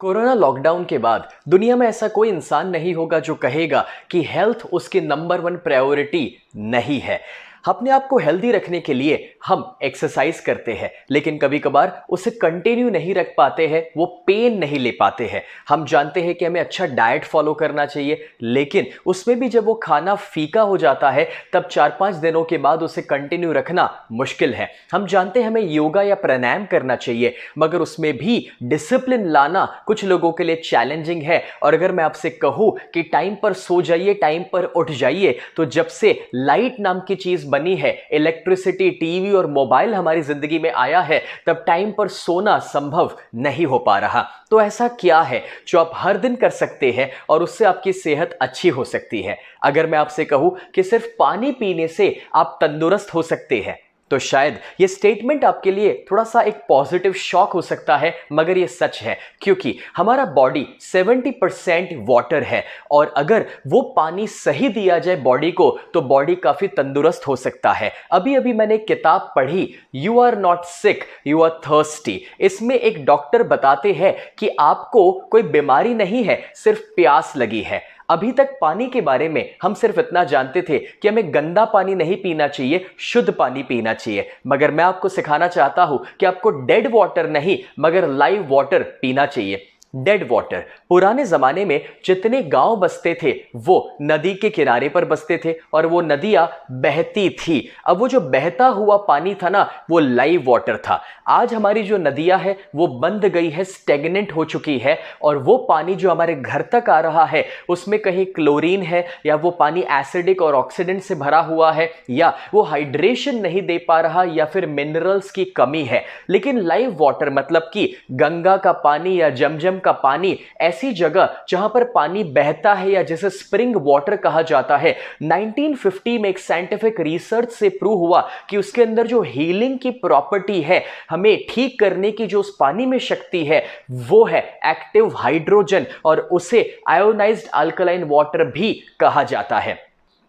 Corona lockdown के बाद दुनिया में ऐसा कोई इंसान नहीं होगा जो कहेगा कि हेल्थ उसकी नंबर वन प्रायोरिटी नहीं है। अपने आप को हेल्दी रखने के लिए हम एक्सरसाइज करते हैं, लेकिन कभी कभार उसे कंटिन्यू नहीं रख पाते हैं, वो पेन नहीं ले पाते हैं। हम जानते हैं कि हमें अच्छा डाइट फॉलो करना चाहिए, लेकिन उसमें भी जब वो खाना फीका हो जाता है तब 4-5 दिनों के बाद उसे कंटिन्यू रखना मुश्किल है। हम जानते हैं हमें योगा या प्राणायाम करना चाहिए, मगर उसमें भी डिसिप्लिन लाना कुछ लोगों के लिए चैलेंजिंग है। और अगर मैं आपसे कहूं कि टाइम पर सो जाइए, टाइम पर उठ जाइए, तो जब से लाइट नाम की चीज बनी है, इलेक्ट्रिसिटी, टीवी और मोबाइल हमारी जिंदगी में आया है, तब टाइम पर सोना संभव नहीं हो पा रहा। तो ऐसा क्या है जो आप हर दिन कर सकते हैं और उससे आपकी सेहत अच्छी हो सकती है? अगर मैं आपसे कहूं कि सिर्फ पानी पीने से आप तंदुरुस्त हो सकते हैं, तो शायद ये स्टेटमेंट आपके लिए थोड़ा सा एक पॉजिटिव शॉक हो सकता है, मगर ये सच है, क्योंकि हमारा बॉडी 70% वाटर है और अगर वो पानी सही दिया जाए बॉडी को, तो बॉडी काफी तंदुरुस्त हो सकता है। अभी अभी मैंने एक किताब पढ़ी, you are not sick, you are thirsty. इसमें एक डॉक्टर बताते हैं कि आपको कोई बीमारी नहीं है, सिर्फ प्यास लगी है। अभी तक पानी के बारे में हम सिर्फ इतना जानते थे कि हमें गंदा पानी नहीं पीना चाहिए, शुद्ध पानी पीना चाहिए। मगर मैं आपको सिखाना चाहता हूं कि आपको डेड वाटर नहीं मगर लाइव वाटर पीना चाहिए। डेड वाटर, पुराने जमाने में जितने गांव बसते थे वो नदी के किनारे पर बसते थे और वो नदियां बहती थी। अब वो जो बहता हुआ पानी था ना, वो लाइव वाटर था। आज हमारी जो नदियां है वो बंद गई है, स्टेगनेंट हो चुकी है, और वो पानी जो हमारे घर तक आ रहा है उसमें कहीं क्लोरीन है, या वो पानी एसिडिक और ऑक्सीडेंट से भरा हुआ है, या वो हाइड्रेशन नहीं दे पा रहा, या फिर मिनरल्स की कमी है। लेकिन लाइव वाटर मतलब कि गंगा का पानी या जमजम का पानी, ऐसी जगह जहां पर पानी बहता है या जिसे स्प्रिंग वाटर कहा जाता है, 1950 में एक साइंटिफिक रिसर्च से प्रूव हुआ कि उसके अंदर जो हीलिंग की प्रॉपर्टी है, हमें ठीक करने की जो उस पानी में शक्ति है, वो है एक्टिव हाइड्रोजन, और उसे आयोनाइज्ड अल्कलाइन वाटर भी कहा जाता है।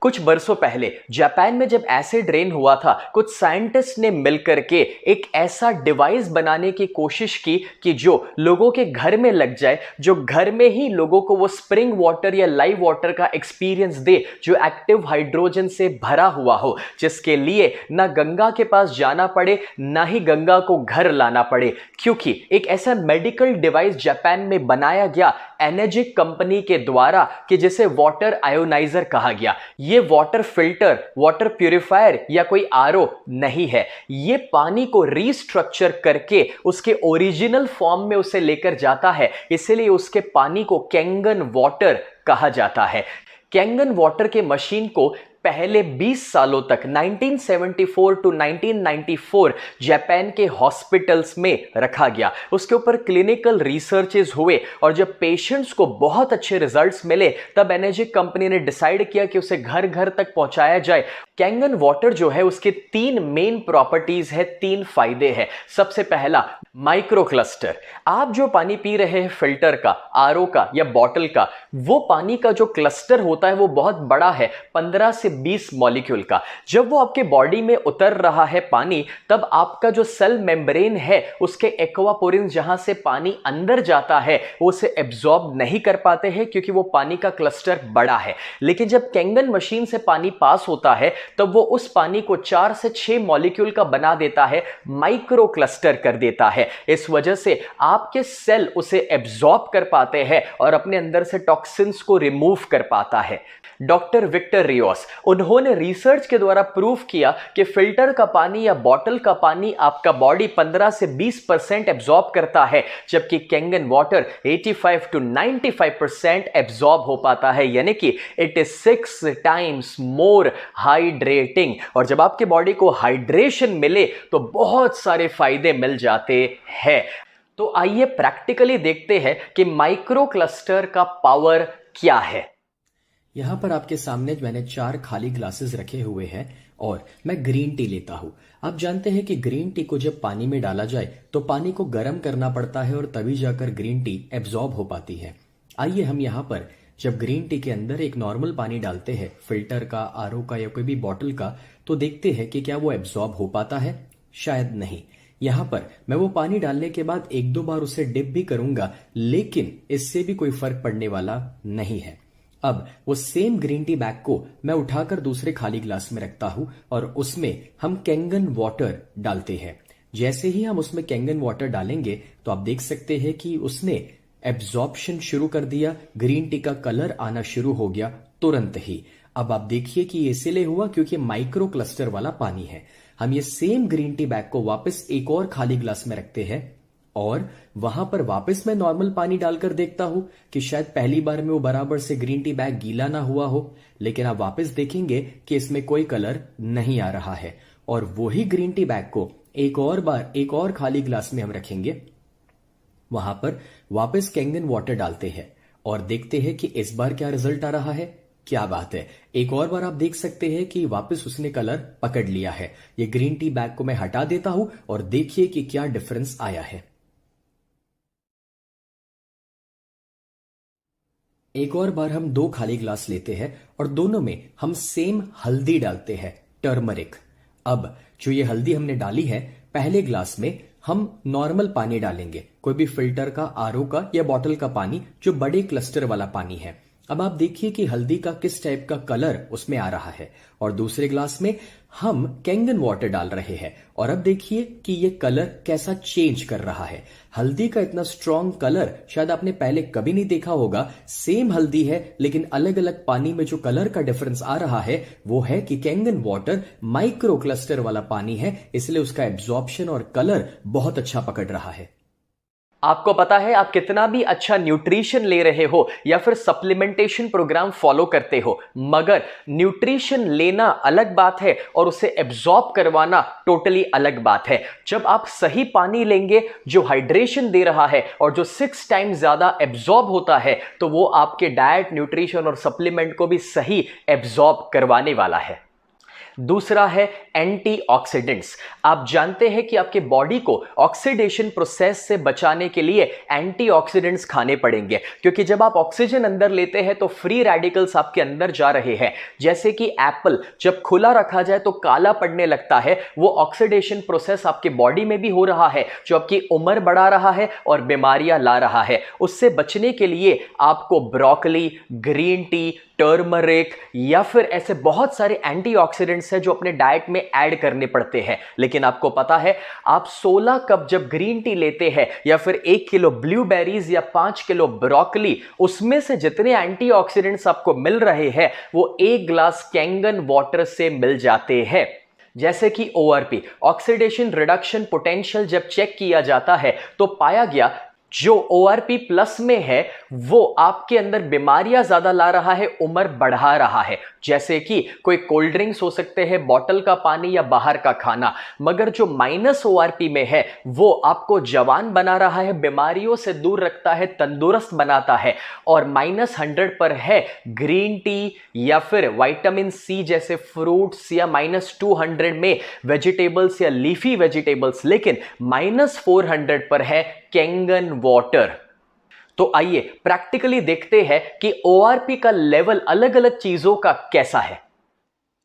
कुछ बरसों पहले जापान में जब एसिड रेन हुआ था, कुछ साइंटिस्ट ने मिलकर के एक ऐसा डिवाइस बनाने की कोशिश की कि जो लोगों के घर में लग जाए, जो घर में ही लोगों को वो स्प्रिंग वाटर या लाइव वाटर का एक्सपीरियंस दे, जो एक्टिव हाइड्रोजन से भरा हुआ हो, जिसके लिए ना गंगा के पास जाना पड़े, ना ही गंगा को घर लाना पड़े। क्योंकि एक ऐसा मेडिकल डिवाइस जापान में बनाया गया एनर्जिक कंपनी के द्वारा कि जिसे वाटर आयोनाइजर कहा गया। ये वाटर फिल्टर, वाटर प्यूरिफायर या कोई आरओ नहीं है। ये पानी को रीस्ट्रक्चर करके उसके ओरिजिनल फॉर्म में उसे लेकर जाता है, इसलिए उसके पानी को कैंगन वाटर कहा जाता है। कैंगन वाटर के मशीन को पहले 20 सालों तक 1974 टू 1994 जापान के हॉस्पिटल्स में रखा गया। उसके ऊपर क्लिनिकल रिसर्चेस हुए और जब पेशेंट्स को बहुत अच्छे रिजल्ट्स मिले, तब एनर्जिक कंपनी ने डिसाइड किया कि उसे घर घर तक पहुंचाया जाए। कैंगन वाटर जो है उसके 3 मेन प्रॉपर्टीज है, 3 फायदे हैं। सबसे पहला, माइक्रो क्लस्टर। आप जो पानी पी रहे हैं फिल्टर का, आरओ का या बॉटल का, वो पानी का जो क्लस्टर होता है वो बहुत बड़ा है, 15 से 20 मॉलिक्यूल का। जब वो आपके बॉडी में उतर रहा है पानी, तब आपका जो सेल मेम्ब्रेन है, उसके एक्वापोरिन्स जहां से पानी अंदर जाता है, वो उसे एब्जॉर्ब नहीं कर पाते हैं क्योंकि वो पानी का क्लस्टर बड़ा है। लेकिन जब कैंगन मशीन से पानी पास होता है, तब वो उस पानी को 4 से 6 मॉलिक्यूल का बना देता है, माइक्रो क्लस्टर कर देता है। इस वजह से आपके सेल उसे एब्जॉर्ब कर पाते हैं और अपने अंदर से टॉक्सिन्स को रिमूव कर पाता है। डॉक्टर विक्टर रियोस, उन्होंने रिसर्च के द्वारा प्रूव किया कि फिल्टर का पानी या बॉटल का पानी आपका बॉडी 15 से 20% एब्जॉर्ब करता है, जबकि कैंगन वाटर 85 टू 95% एब्जॉर्ब हो पाता है, यानी कि it is 6 times more hydrating. और जब आपके बॉडी को हाइड्रेशन मिले तो बहुत सारे फायदे मिल जाते हैं। तो आइए प्रैक्टिकली देखते हैं कि माइक्रो क्लस्टर का पावर क्या है। यहाँ पर आपके सामने मैंने 4 खाली ग्लासेस रखे हुए हैं और मैं ग्रीन टी लेता हूँ। आप जानते हैं कि ग्रीन टी को जब पानी में डाला जाए तो पानी को गर्म करना पड़ता है और तभी जाकर ग्रीन टी एब्जॉर्ब हो पाती है। आइए हम यहाँ पर जब ग्रीन टी के अंदर एक नॉर्मल पानी डालते हैं, फिल्टर का, आरओ का या कोई भी बॉटल का, तो देखते हैं कि क्या वो एब्जॉर्ब हो पाता है। शायद नहीं। यहां पर मैं वो पानी डालने के बाद एक दो बार उसे डिप भी करूंगा, लेकिन इससे भी कोई फर्क पड़ने वाला नहीं है। अब वो सेम ग्रीन टी बैग को मैं उठाकर दूसरे खाली ग्लास में रखता हूं और उसमें हम कैंगन वाटर डालते हैं। जैसे ही हम उसमें कैंगन वाटर डालेंगे तो आप देख सकते हैं कि उसने एब्जॉर्प्शन शुरू कर दिया, ग्रीन टी का कलर आना शुरू हो गया तुरंत ही। अब आप देखिए कि इसलिए हुआ क्योंकि माइक्रो क्लस्टर वाला पानी है। हम ये सेम ग्रीन टी बैग को वापस एक और खाली ग्लास में रखते हैं और वहां पर वापस मैं नॉर्मल पानी डालकर देखता हूं कि शायद पहली बार में वो बराबर से ग्रीन टी बैग गीला ना हुआ हो, लेकिन आप वापस देखेंगे कि इसमें कोई कलर नहीं आ रहा है। और वही ग्रीन टी बैग को एक और बार एक और खाली ग्लास में हम रखेंगे, वहां पर वापस कैंगन वाटर डालते हैं और देखते हैं कि इस बार क्या रिजल्ट आ रहा है। क्या बात है, एक और बार आप देख सकते हैं कि वापस उसने कलर पकड़ लिया है। ये ग्रीन टी बैग को मैं हटा देता हूं और देखिए कि क्या डिफरेंस आया है। एक और बार हम दो खाली ग्लास लेते हैं और दोनों में हम सेम हल्दी डालते हैं, टर्मरिक। अब जो ये हल्दी हमने डाली है, पहले ग्लास में हम नॉर्मल पानी डालेंगे, कोई भी फिल्टर का, आरओ का या बॉटल का पानी, जो बड़े क्लस्टर वाला पानी है। अब आप देखिए कि हल्दी का किस टाइप का कलर उसमें आ रहा है। और दूसरे ग्लास में हम कैंगन वाटर डाल रहे हैं और अब देखिए कि ये कलर कैसा चेंज कर रहा है। हल्दी का इतना स्ट्रॉन्ग कलर शायद आपने पहले कभी नहीं देखा होगा। सेम हल्दी है लेकिन अलग अलग पानी में जो कलर का डिफरेंस आ रहा है वो है कि कैंगन वाटर माइक्रो क्लस्टर वाला पानी है, इसलिए उसका एब्जॉर्प्शन और कलर बहुत अच्छा पकड़ रहा है। आपको पता है, आप कितना भी अच्छा न्यूट्रिशन ले रहे हो या फिर सप्लीमेंटेशन प्रोग्राम फॉलो करते हो, मगर न्यूट्रिशन लेना अलग बात है और उसे एब्जॉर्ब करवाना टोटली अलग बात है। जब आप सही पानी लेंगे जो हाइड्रेशन दे रहा है और जो 6 टाइम ज्यादा एब्जॉर्ब होता है, तो वो आपके डाइट, न्यूट्रिशन और सप्लीमेंट को भी सही एब्जॉर्ब करवाने वाला है। दूसरा है एंटीऑक्सीडेंट्स। आप जानते हैं कि आपके बॉडी को ऑक्सीडेशन प्रोसेस से बचाने के लिए एंटीऑक्सीडेंट्स खाने पड़ेंगे, क्योंकि जब आप ऑक्सीजन अंदर लेते हैं तो फ्री रेडिकल्स आपके अंदर जा रहे हैं। जैसे कि एप्पल जब खुला रखा जाए तो काला पड़ने लगता है, वो ऑक्सीडेशन प्रोसेस आपके बॉडी में भी हो रहा है, जो आपकी उम्र बढ़ा रहा है और बीमारियां ला रहा है। उससे बचने के लिए आपको ब्रोकली, ग्रीन टी, टर्मरिक या फिर ऐसे बहुत सारे एंटीऑक्सीडेंट्स हैं जो अपने डाइट में ऐड करने पड़ते हैं। लेकिन आपको पता है, आप 16 कप जब ग्रीन टी लेते हैं या फिर 1 किलो ब्लूबेरीज या 5 किलो ब्रोकली, उसमें से जितने एंटीऑक्सीडेंट्स आपको मिल रहे हैं वो 1 ग्लास कैंगन वाटर से मिल जाते हैं। जैसे कि ORP, ऑक्सीडेशन रिडक्शन पोटेंशियल, जब चेक किया जाता है तो पाया गया जो ORP प्लस में है वो आपके अंदर बीमारियां ज्यादा ला रहा है, उम्र बढ़ा रहा है। जैसे कि कोई कोल्ड ड्रिंक्स हो सकते हैं, बॉटल का पानी या बाहर का खाना, मगर जो माइनस ORP में है वो आपको जवान बना रहा है, बीमारियों से दूर रखता है, तंदुरुस्त बनाता है। और -100 पर है ग्रीन टी या फिर विटामिन C जैसे फ्रूट्स, या -200 में वेजिटेबल्स या लीफी वेजिटेबल्स, लेकिन -400 पर है कैंगन वाटर। तो आइए प्रैक्टिकली देखते हैं कि ORP का लेवल अलग अलग चीजों का कैसा है।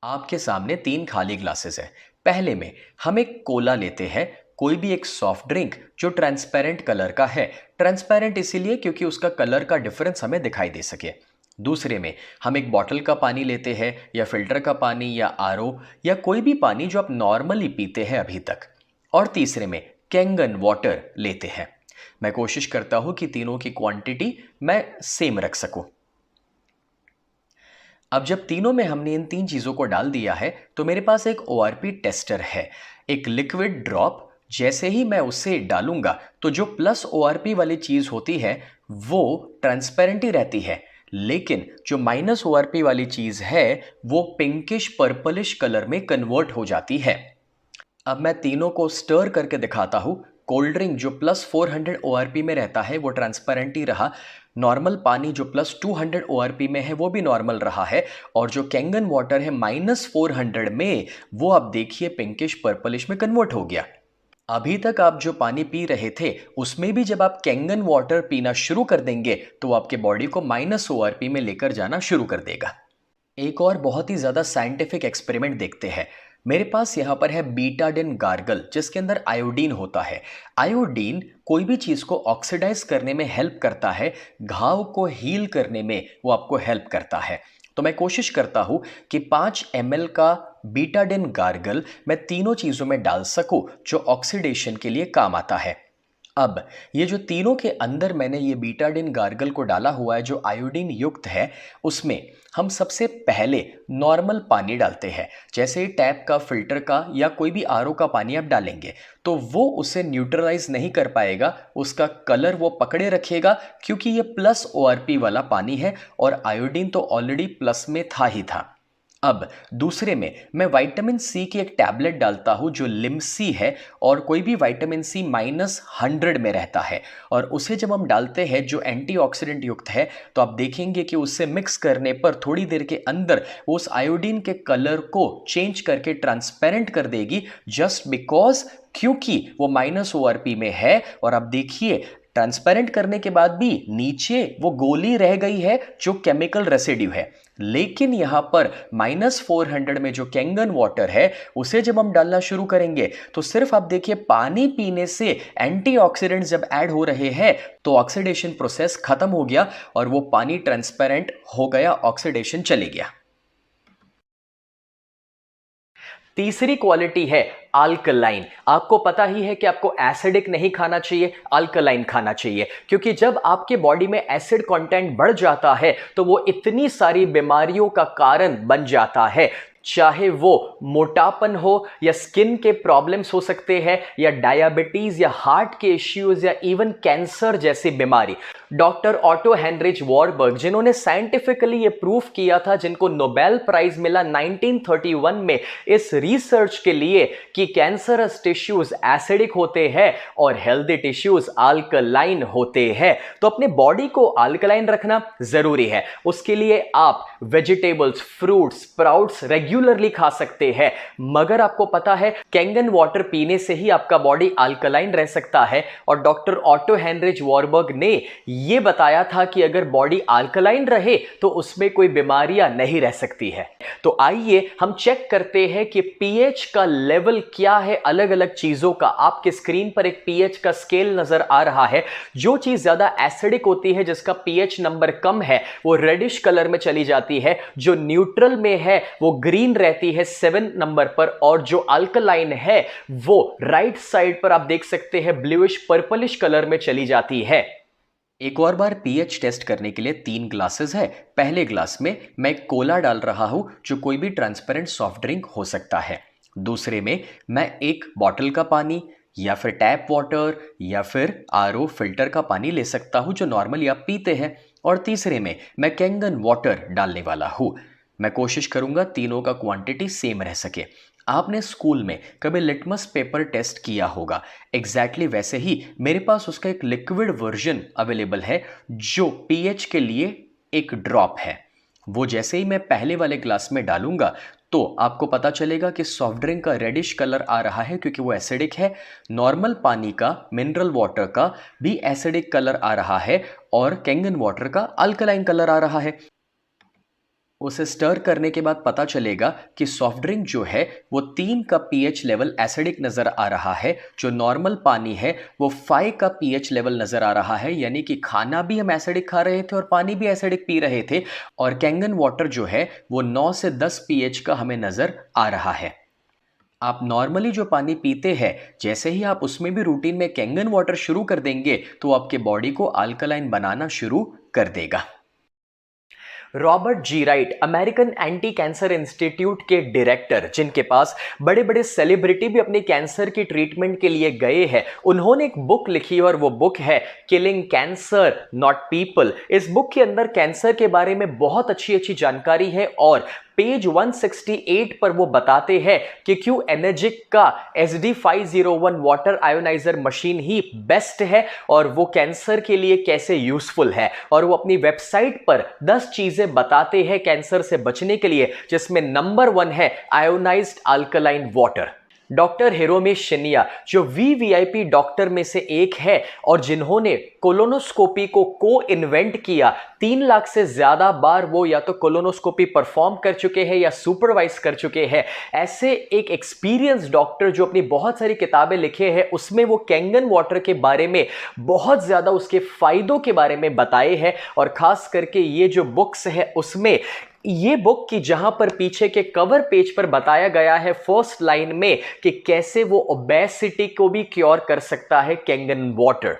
आपके सामने 3 खाली ग्लासेस है। पहले में हम एक कोला लेते हैं, कोई भी एक सॉफ्ट ड्रिंक जो ट्रांसपेरेंट कलर का है। ट्रांसपेरेंट इसीलिए क्योंकि उसका कलर का डिफरेंस हमें दिखाई दे सके। दूसरे में हम एक बॉटल का पानी लेते हैं, या फिल्टर का पानी, या RO, या कोई भी पानी जो आप नॉर्मली पीते हैं अभी तक। और तीसरे में कैंगन वाटर लेते हैं। मैं कोशिश करता हूं कि तीनों की क्वांटिटी मैं सेम रख सकूं। अब जब तीनों में हमने इन 3 चीजों को डाल दिया है तो मेरे पास एक ORP टेस्टर है, एक लिक्विड ड्रॉप। जैसे ही मैं उसे डालूंगा तो जो प्लस ORP वाली चीज होती है वो ट्रांसपेरेंट ही रहती है, लेकिन जो माइनस ORP वाली चीज है वो पिंकिश पर्पलिश कलर में कन्वर्ट हो जाती है। अब मैं तीनों को स्टर करके दिखाता हूं। कोल्ड ड्रिंक जो +400 ORP में रहता है वो ट्रांसपेरेंट ही रहा, नॉर्मल पानी जो +200 ORP में है वो भी नॉर्मल रहा है, और जो कैंगन वाटर है -400 में, वो आप देखिए पिंकिश पर्पलिश में कन्वर्ट हो गया। अभी तक आप जो पानी पी रहे थे उसमें भी जब आप कैंगन वाटर पीना शुरू कर देंगे तो आपके बॉडी को -ORP में लेकर जाना शुरू कर देगा। एक और बहुत ही ज़्यादा साइंटिफिक एक्सपेरिमेंट देखते हैं। मेरे पास यहाँ पर है बीटाडिन गार्गल जिसके अंदर आयोडीन होता है। आयोडीन कोई भी चीज़ को ऑक्सीडाइज करने में हेल्प करता है, घाव को हील करने में वो आपको हेल्प करता है। तो मैं कोशिश करता हूँ कि 5 ml का बीटाडिन गार्गल मैं तीनों चीज़ों में डाल सकूँ जो ऑक्सीडेशन के लिए काम आता है। अब ये जो तीनों के अंदर मैंने ये बीटाडिन गार्गल को डाला हुआ है जो आयोडीन युक्त है, उसमें हम सबसे पहले नॉर्मल पानी डालते हैं। जैसे ही टैप का, फिल्टर का या कोई भी आरओ का पानी आप डालेंगे तो वो उसे न्यूट्रलाइज नहीं कर पाएगा, उसका कलर वो पकड़े रखेगा क्योंकि ये प्लस ORP वाला पानी है और आयोडीन तो ऑलरेडी प्लस में था ही था। अब दूसरे में मैं विटामिन सी की एक टैबलेट डालता हूं जो लिमसी है और कोई भी विटामिन सी -100 में रहता है और उसे जब हम डालते हैं जो एंटीऑक्सीडेंट युक्त है तो आप देखेंगे कि उससे मिक्स करने पर थोड़ी देर के अंदर उस आयोडीन के कलर को चेंज करके ट्रांसपेरेंट कर देगी, जस्ट बिकॉज क्योंकि वो ORP में है। और आप देखिए ट्रांसपेरेंट करने के बाद भी नीचे वो गोली रह गई है जो केमिकल रेसिड्यू है, लेकिन यहां पर -400 में जो कैंगन वाटर है उसे जब हम डालना शुरू करेंगे तो सिर्फ आप देखिए पानी पीने से एंटीऑक्सीडेंट्स जब ऐड हो रहे हैं तो ऑक्सीडेशन प्रोसेस खत्म हो गया और वो पानी ट्रांसपेरेंट हो गया, ऑक्सीडेशन चले गया। तीसरी क्वालिटी है अल्कलाइन। आपको पता ही है कि आपको एसिडिक नहीं खाना चाहिए, अल्कलाइन खाना चाहिए, क्योंकि जब आपके बॉडी में एसिड कंटेंट बढ़ जाता है तो वो इतनी सारी बीमारियों का कारण बन जाता है, चाहे वो मोटापन हो या स्किन के प्रॉब्लम्स हो सकते हैं या डायबिटीज या हार्ट के इश्यूज या इवन कैंसर जैसी बीमारी। डॉक्टर ऑटो हेनरिच वॉरबर्ग जिन्होंने साइंटिफिकली ये प्रूफ किया था, जिनको नोबेल प्राइज मिला 1931 में इस रिसर्च के लिए कि कैंसरस टिश्यूज एसिडिक होते हैं और हेल्दी टिश्यूज अल्कलाइन होते हैं। तो अपने बॉडी को अल्कलाइन रखना जरूरी है। उसके लिए आप वेजिटेबल्स, फ्रूट्स, स्प्राउट्स रेगुलरली खा सकते हैं, मगर आपको पता है कैंगन वाटर पीने से ही आपका बॉडी अल्कलाइन रह सकता है। और डॉक्टर ऑटो हेनरिच वॉरबर्ग ने यह बताया था कि अगर बॉडी अल्कलाइन रहे तो उसमें कोई बीमारियां नहीं रह सकती है। तो आइए हम चेक करते हैं कि पीएच का लेवल क्या है अलग अलग चीजों का। आपके स्क्रीन पर एक पीएच का स्केल नजर आ रहा है। जो चीज ज्यादा एसिडिक होती है, जिसका पीएच नंबर कम है, वो रेडिश कलर में चली जाती है। जो न्यूट्रल में है वो ग्रीन रहती है 7 नंबर पर, और जो अल्कलाइन है वो राइट साइड पर आप देख सकते हैं ब्लूइश पर्पलिश कलर में चली जाती है। एक और बार पीएच टेस्ट करने के लिए 3 ग्लासेस है। पहले ग्लास में मैं कोला डाल रहा हूं जो कोई भी ट्रांसपेरेंट सॉफ्ट ड्रिंक हो सकता है। दूसरे में मैं एक बॉटल का पानी या फिर टैप वाटर या फिर आरओ फिल्टर का पानी ले सकता हूं जो नॉर्मली आप पीते हैं। और तीसरे में मैं कैंगन वाटर डालने वाला हूं। मैं कोशिश करूंगा तीनों का क्वांटिटी सेम रह सके। आपने स्कूल में कभी लिटमस पेपर टेस्ट किया होगा, एग्जैक्टली वैसे ही मेरे पास उसका एक लिक्विड वर्जन अवेलेबल है जो पीएच के लिए एक ड्रॉप है। वो जैसे ही मैं पहले वाले ग्लास में डालूंगा तो आपको पता चलेगा कि सॉफ्ट ड्रिंक का रेडिश कलर आ रहा है क्योंकि वो एसिडिक है। नॉर्मल पानी का, मिनरल वाटर का भी एसिडिक कलर आ रहा है और कैंगन वाटर का अल्कलाइन कलर आ रहा है। उसे स्टर करने के बाद पता चलेगा कि सॉफ्ट ड्रिंक जो है वो 3 का पीएच लेवल एसिडिक नजर आ रहा है। जो नॉर्मल पानी है वो 5 का पीएच लेवल नजर आ रहा है, यानी कि खाना भी हम एसिडिक खा रहे थे और पानी भी एसिडिक पी रहे थे। और कैंगन वाटर जो है वो 9 से 10 पीएच का हमें नजर आ रहा है। आप नॉर्मली जो पानी पीते हैं, जैसे ही आप उसमें भी रूटीन में कैंगन वाटर शुरू कर देंगे तो आपके बॉडी को अल्कलाइन बनाना शुरू कर देगा। Robert G Wright, American anti cancer institute के डायरेक्टर, जिनके पास बड़े बड़े सेलिब्रिटी भी अपने कैंसर की ट्रीटमेंट के लिए गए हैं, उन्होंने एक बुक लिखी और वो बुक है किलिंग कैंसर नॉट पीपल। इस बुक के अंदर कैंसर के बारे में बहुत अच्छी जानकारी है और पेज 168 पर वो बताते हैं कि क्यों एनर्जिक का SD501 वाटर आयोनाइजर मशीन ही बेस्ट है और वो कैंसर के लिए कैसे यूजफुल है। और वो अपनी वेबसाइट पर 10 चीजें बताते हैं कैंसर से बचने के लिए, जिसमें नंबर 1 है ionised alkaline water. Doctor Hiromi Shinya जो वीवीआईपी डॉक्टर में से एक है और जिन्होंने कोलोनोस्कोपी को इन्वेंट किया। 3 लाख से ज्यादा बार वो या तो कोलोनोस्कोपी परफॉर्म कर चुके हैं या सुपरवाइज कर चुके हैं। ऐसे एक एक्सपीरियंस डॉक्टर जो अपनी बहुत सारी किताबें लिखे हैं, उसमें वो कैंगन वाटर के बारे में बहुत ज्यादा उसके फायदों के बारे में बताए हैं। और खास करके ये जो बुक्स है उसमें ये बुक की जहां पर पीछे के कवर पेज पर बताया गया है फर्स्ट लाइन में कि कैसे वो ओबेसिटी को भी क्योर कर सकता है Kangen water.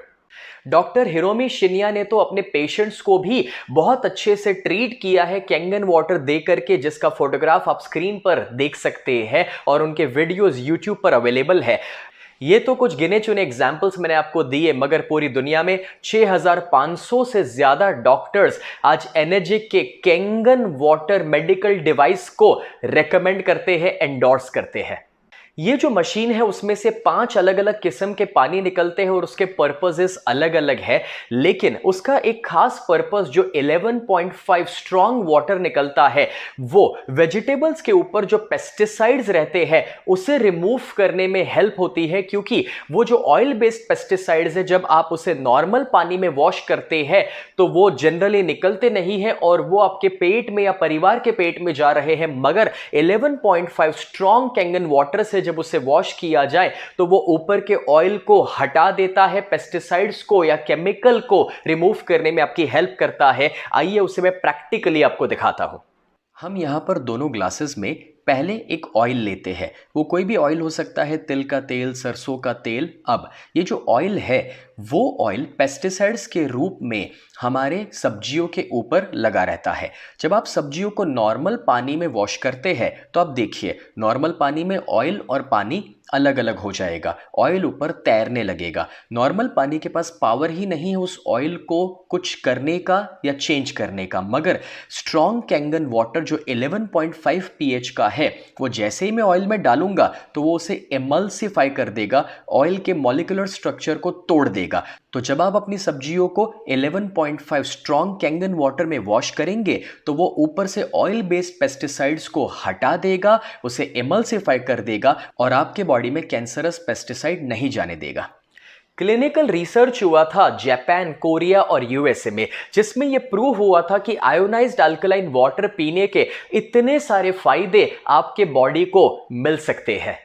Doctor Hiromi Shinya ने तो अपने पेशेंट्स को भी बहुत अच्छे से ट्रीट किया है कैंगन वाटर दे करके, जिसका फोटोग्राफ आप स्क्रीन पर देख सकते हैं और उनके वीडियोस यूट्यूब पर अवेलेबल है। ये तो कुछ गिने चुने एग्जाम्पल्स मैंने आपको दिए, मगर पूरी दुनिया में 6500 से ज्यादा डॉक्टर्स आज एनर्जिक के कैंगन वाटर मेडिकल डिवाइस को रेकमेंड करते हैं, एंडोर्स करते हैं। ये जो मशीन है उसमें से 5 अलग अलग किस्म के पानी निकलते हैं और उसके पर्पसेस अलग अलग है, लेकिन उसका एक खास पर्पस जो 11.5 स्ट्रॉन्ग वाटर निकलता है वो वेजिटेबल्स के ऊपर जो पेस्टिसाइड्स रहते हैं उसे रिमूव करने में हेल्प होती है। क्योंकि वो जो ऑयल बेस्ड पेस्टिसाइड्स है जब आप उसे नॉर्मल पानी में वॉश करते हैं तो वो जनरली निकलते नहीं है और वो आपके पेट में या परिवार के पेट में जा रहे हैं, मगर 11.5 स्ट्रॉन्ग कैंगन वाटर से जब उसे वॉश किया जाए तो वो ऊपर के ऑयल को हटा देता है, पेस्टिसाइड्स को या केमिकल को रिमूव करने में आपकी हेल्प करता है। आइए उसे मैं प्रैक्टिकली आपको दिखाता हूं। हम यहाँ पर दोनों ग्लासेस में पहले एक ऑयल लेते हैं। वो कोई भी ऑयल हो सकता है, तिल का तेल, सरसों का तेल। अब ये जो ऑयल है वो ऑयल पेस्टिसाइड्स के रूप में हमारे सब्जियों के ऊपर लगा रहता है। जब आप सब्जियों को नॉर्मल पानी में वॉश करते हैं तो आप देखिए नॉर्मल पानी में ऑयल और पानी अलग अलग हो जाएगा, ऑयल ऊपर तैरने लगेगा। नॉर्मल पानी के पास पावर ही नहीं है उस ऑयल को कुछ करने का या चेंज करने का, मगर स्ट्रॉन्ग कैंगन वाटर जो 11.5 pH का है वो जैसे ही मैं ऑयल में डालूंगा तो वो उसे एमल्सिफाई कर देगा, ऑयल के मॉलिक्यूलर स्ट्रक्चर को तोड़ देगा। तो जब आप अपनी सब्जियों को 11.5 स्ट्रॉन्ग कैंगन वाटर में वॉश करेंगे तो वो ऊपर से ऑयल बेस्ड पेस्टिसाइड्स को हटा देगा, उसे एमल्सिफाई कर देगा और आपके बॉडी में कैंसरस पेस्टिसाइड नहीं जाने देगा। क्लिनिकल रिसर्च हुआ था जापान, कोरिया और यूएसए में, जिसमें यह प्रूव हुआ था कि आयोनाइज्ड अल्कलाइन वाटर पीने के इतने सारे फायदे आपके बॉडी को मिल सकते हैं।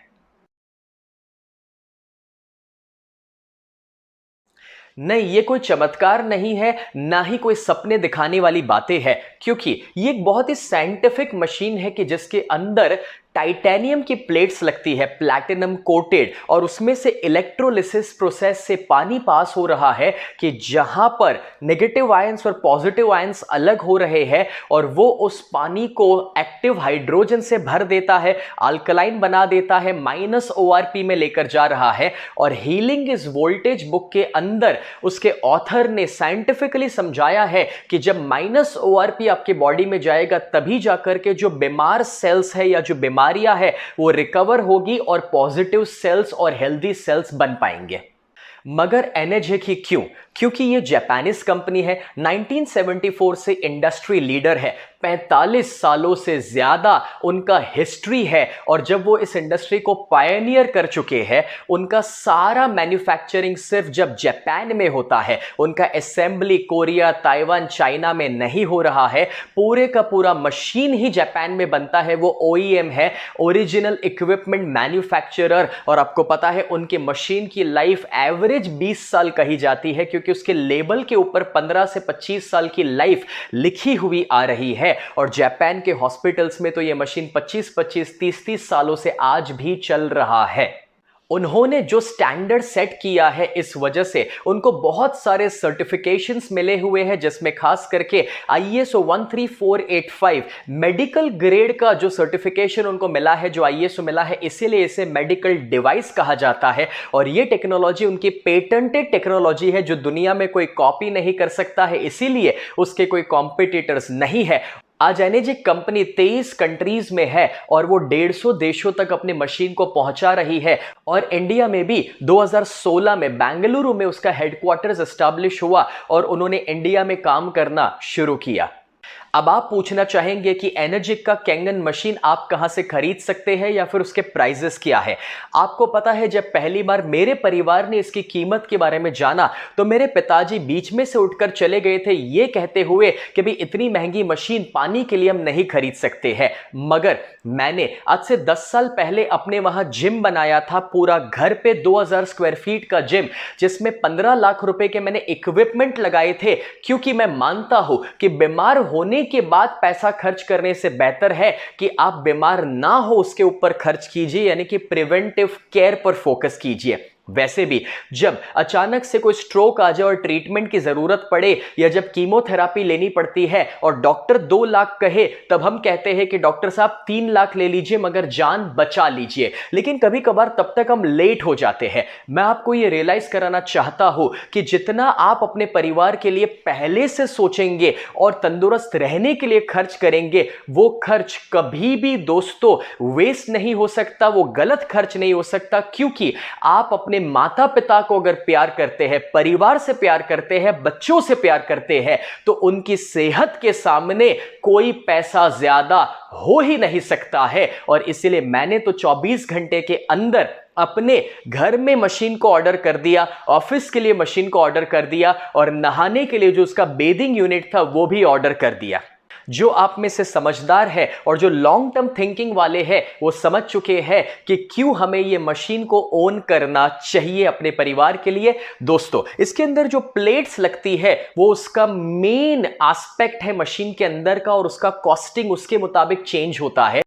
नहीं, ये कोई चमत्कार नहीं है, ना ही कोई सपने दिखाने वाली बातें हैं, क्योंकि ये एक बहुत ही साइंटिफिक मशीन है कि जिसके अंदर टाइटेनियम की प्लेट्स लगती है, प्लैटिनम कोटेड, और उसमें से इलेक्ट्रोलिसिस प्रोसेस से पानी पास हो रहा है कि जहां पर नेगेटिव आयंस और पॉजिटिव आयंस अलग हो रहे हैं और वो उस पानी को एक्टिव हाइड्रोजन से भर देता है, अल्कलाइन बना देता है, -ORP में लेकर जा रहा है। और हीलिंग इज वोल्टेज बुक के अंदर उसके ऑथर ने साइंटिफिकली समझाया है कि जब -ORP आपके बॉडी में जाएगा तभी जाकर के जो बीमार सेल्स है या जो बीमारियां है वो रिकवर होगी और पॉजिटिव सेल्स और हेल्दी सेल्स बन पाएंगे। मगर एनर्जिक ही क्यों? क्योंकि ये जापानीज कंपनी है, 1974 से इंडस्ट्री लीडर है, 45 सालों से ज्यादा उनका हिस्ट्री है। और जब वो इस इंडस्ट्री को पायनियर कर चुके हैं, उनका सारा मैन्युफैक्चरिंग सिर्फ जब जापान में होता है, उनका असेंबली कोरिया, ताइवान, चाइना में नहीं हो रहा है, पूरे का पूरा मशीन ही जापान में बनता है। वो OEM है, ओरिजिनल इक्विपमेंट मैन्युफैक्चरर। और आपको पता है उनके मशीन की लाइफ एवरेज 20 साल कही जाती है, क्योंकि उसके लेबल के ऊपर 15 से 25 साल की लाइफ लिखी हुई आ रही है। और जापान के हॉस्पिटल्स में तो यह मशीन 25-25, 30-30 सालों से आज भी चल रहा है। उन्होंने जो स्टैंडर्ड सेट किया है, इस वजह से उनको बहुत सारे सर्टिफिकेशंस मिले हुए हैं, जिसमें खास करके ISO 13485 मेडिकल ग्रेड का जो सर्टिफिकेशन उनको मिला है, जो ISO मिला है, इसीलिए इसे मेडिकल डिवाइस कहा जाता है। और ये टेक्नोलॉजी उनकी पेटेंटेड टेक्नोलॉजी है जो दुनिया में कोई कॉपी नहीं कर सकता है, इसीलिए उसके कोई कॉम्पिटिटर्स नहीं है। आज एनर्जिक कंपनी 23 कंट्रीज में है और वो 150 देशों तक अपनी मशीन को पहुंचा रही है। और इंडिया में भी 2016 में बेंगलुरु में उसका हेडक्वार्टर्स एस्टैब्लिश हुआ और उन्होंने इंडिया में काम करना शुरू किया। अब आप पूछना चाहेंगे कि एनर्जिक का कैंगन मशीन आप कहां से खरीद सकते हैं या फिर उसके प्राइजेस क्या है। आपको पता है, जब पहली बार मेरे परिवार ने इसकी कीमत के बारे में जाना तो मेरे पिताजी बीच में से उठकर चले गए थे, ये कहते हुए कि भाई इतनी महंगी मशीन पानी के लिए हम नहीं खरीद सकते हैं। मगर मैंने आज से 10 साल पहले अपने वहां जिम बनाया था, पूरा घर पे 2000 स्क्वायर फीट का जिम, जिसमें 15 लाख रुपए के मैंने इक्विपमेंट लगाए थे, क्योंकि मैं मानता हूं कि बीमार होने के बाद पैसा खर्च करने से बेहतर है कि आप बीमार ना हो उसके ऊपर खर्च कीजिए, यानी कि प्रिवेंटिव केयर पर फोकस कीजिए। वैसे भी जब अचानक से कोई स्ट्रोक आ जाए और ट्रीटमेंट की जरूरत पड़े, या जब कीमोथेरापी लेनी पड़ती है और डॉक्टर 2 लाख कहे, तब हम कहते हैं कि डॉक्टर साहब 3 लाख ले लीजिए मगर जान बचा लीजिए। लेकिन कभी कभार तब तक हम लेट हो जाते हैं। मैं आपको यह रियलाइज कराना चाहता हूं कि जितना आप अपने परिवार के लिए पहले से सोचेंगे और तंदुरुस्त रहने के लिए खर्च करेंगे, वो खर्च कभी भी दोस्तों वेस्ट नहीं हो सकता, वो गलत खर्च नहीं हो सकता। क्योंकि आप अपने माता पिता को अगर प्यार करते हैं, परिवार से प्यार करते हैं, बच्चों से प्यार करते हैं, तो उनकी सेहत के सामने कोई पैसा ज्यादा हो ही नहीं सकता है। और इसलिए मैंने तो 24 घंटे के अंदर अपने घर में मशीन को ऑर्डर कर दिया, ऑफिस के लिए मशीन को ऑर्डर कर दिया, और नहाने के लिए जो उसका बेदिंग यूनिट था वो भी ऑर्डर कर दिया। जो आप में से समझदार है और जो लॉन्ग टर्म थिंकिंग वाले हैं, वो समझ चुके हैं कि क्यों हमें ये मशीन को ओन करना चाहिए अपने परिवार के लिए। दोस्तों, इसके अंदर जो प्लेट्स लगती है वो उसका मेन एस्पेक्ट है मशीन के अंदर का, और उसका कॉस्टिंग उसके मुताबिक चेंज होता है।